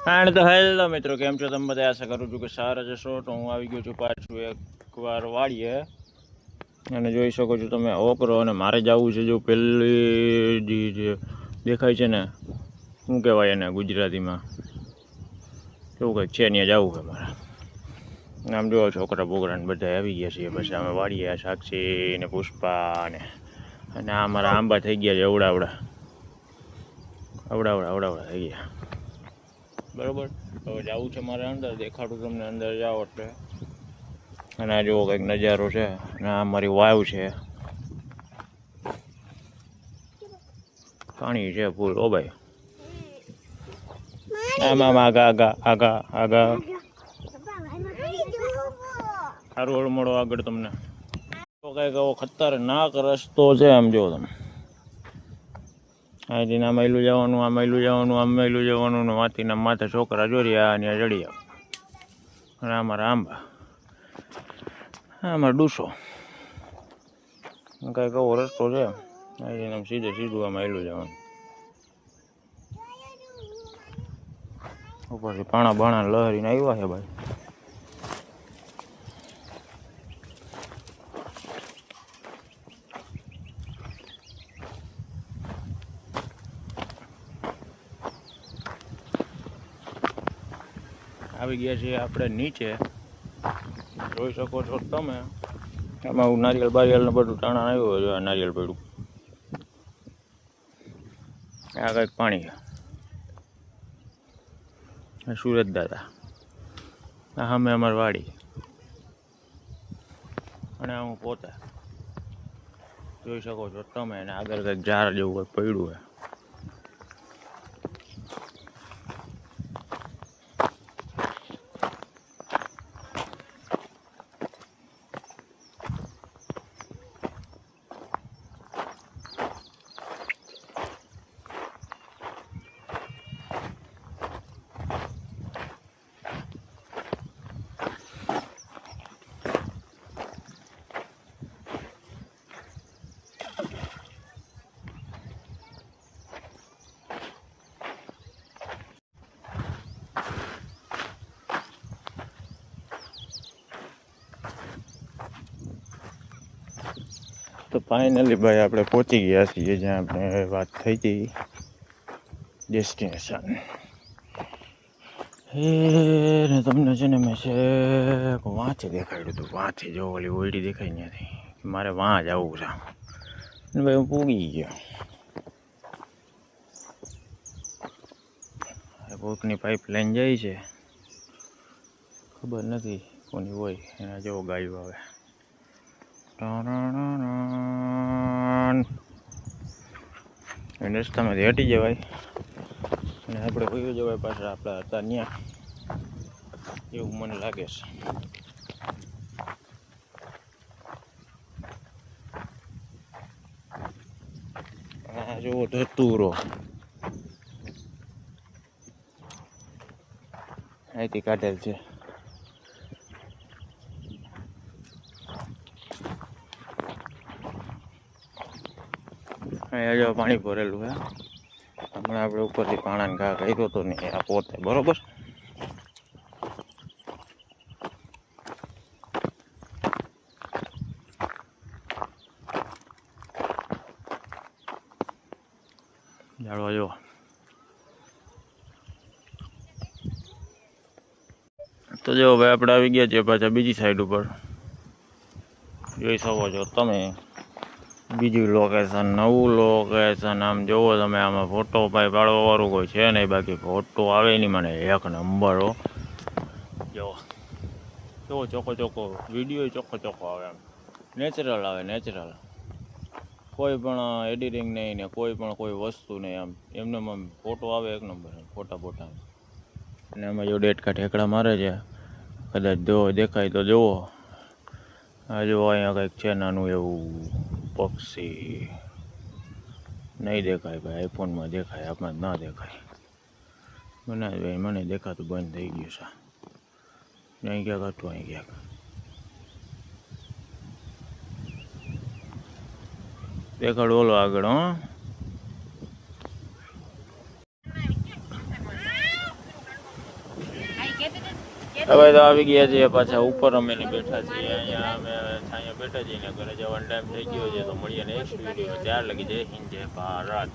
અને તો હેલો મિત્રો, કેમ છો તમે બધા? આશા કરું છું કે સારા જશો. તો હું આવી ગયો છું પાછું એકવાર વાડીએ, અને જોઈ શકો છો તમે ઓકરો. અને મારે જવું છે, જો પેલી જે દેખાય છે ને, શું કહેવાય એને ગુજરાતીમાં, કેવું કંઈક છે, ત્યાં જવું છે મારે. આમ જોવો છોકરા બોકરા ને બધા આવી ગયા છીએ. પછી અમે વાડીએ સાક્ષી ને પુષ્પા ને, અને આ મારા આંબા થઈ ગયા છે અવડાવડા થઈ ગયા. બરાબર, હવે જવું છે મારે અંદર, દેખાડું તમને અંદર જાઓ એટલે. અને આ જેવો કંઈક નજારો છે. અને આ મારી વાવ છે, પાણી છે ફૂલ. ઓ ભાઈ, આમાં આગા સારું હળ મળો આગળ તમને. તો કંઈક એવો ખતરનાક રસ્તો છે, આમ જો તમે. અહીંથી આ મહિલું જવાનું ને વાંચીના માથે છોકરા જોરિયા અને જડિયા. અને અમારા આંબા, અમારા ડૂસો. કંઈક એવો રસ્તો છે, અહીંથી આમ સીધું આ મહિલું જવાનું. ઉપરથી પાણા લહેરીને આવ્યા છે ભાઈ. આવી ગયા છીએ આપણે નીચે, જોઈ શકો છો તમે. એમાં નારિયેળ બારિયેળ ને બધું ટાણા આવ્યું છે. નારિયેળ પડ્યું, આ કંઈક પાણી છે. સુરત દાદા, આ અમે અમારી વાડી. અને હું પોતે જોઈ શકો છો તમે. અને આગળ કંઈક ઝાડ જેવું કંઈક પડ્યું છે. તો ફાઇનલી ભાઈ આપણે પહોંચી ગયા છીએ જ્યાં આપણે વાત થઈ હતી, ડેસ્ટિનેશન. ને તમને છે ને મેં છે વાંચે દેખાડ્યું હતું. વાંચે જો ઓલી ઓલડી દેખાય ત્યાંથી મારે વાં જવું છે. અને ભાઈ હું પૂગી ગયો. કોકની પાઇપ લાઈન જાય છે, ખબર નથી કોની હોય. એના જેવો ગાયું આવે. રસ્તામાંથી હટી જવાય અને આપણે કોઈ જવાય પાછા આપણા હતા ત્યાં, એવું મને લાગે છે. આ જોવો ધતુરો, અહીંથી કાઢેલ છે. અહીંયા જો પાણી ભરેલું છે. હમણાં આપણે ઉપરથી પાણાને ઘા કર્યો હતો ને, આ પોતે બરોબર. જાળવા જો. તો જો ભાઈ આપણે આવી ગયા છીએ પાછા બીજી સાઈડ ઉપર. જોઈ શકો છો તમે બીજું લોકેશન, નવું લોકેશન. આમ જોવો તમે, આમાં ફોટો ભાઈ પાડવાવાળું કોઈ છે નહીં. બાકી ફોટો આવે નહીં મને એક નંબર હો. જો ચોખ્ખો વિડીયો ચોખ્ખો આવે. આમ નેચરલ આવે, નેચરલ. કોઈ પણ એડિટિંગ નહીં ને કોઈ વસ્તુ નહીં. આમ એમને આમ ફોટો આવે એક નંબર, ફોટા. અને એમાં જો ડેટકા ઠેકડા મારે છે, કદાચ દેખાય તો જુઓ. આ જો અહીંયા કંઈક છે નાનું એવું પક્ષી. નહીં દેખાય ભાઈ, આઈફોનમાં દેખાય, આમાં ના દેખાય. મને દેખાતું બંધ થઈ ગયું છે. અહીં ક્યાંક હતું, અહીં ક્યાંક. દેખાડ ઓલો આગળ. હવે તો આવી ગયા છીએ પાછા ઉપર, અમે બેઠા છીએ અહીંયા, અમે અહીંયા બેઠા છીએ ને ઘરે જવાનો ટાઈમ થઈ ગયો છે. તો મળીએ નેક્સ્ટ વિડીયો. ત્યાર લગી જય હિન્દ જય ભારત.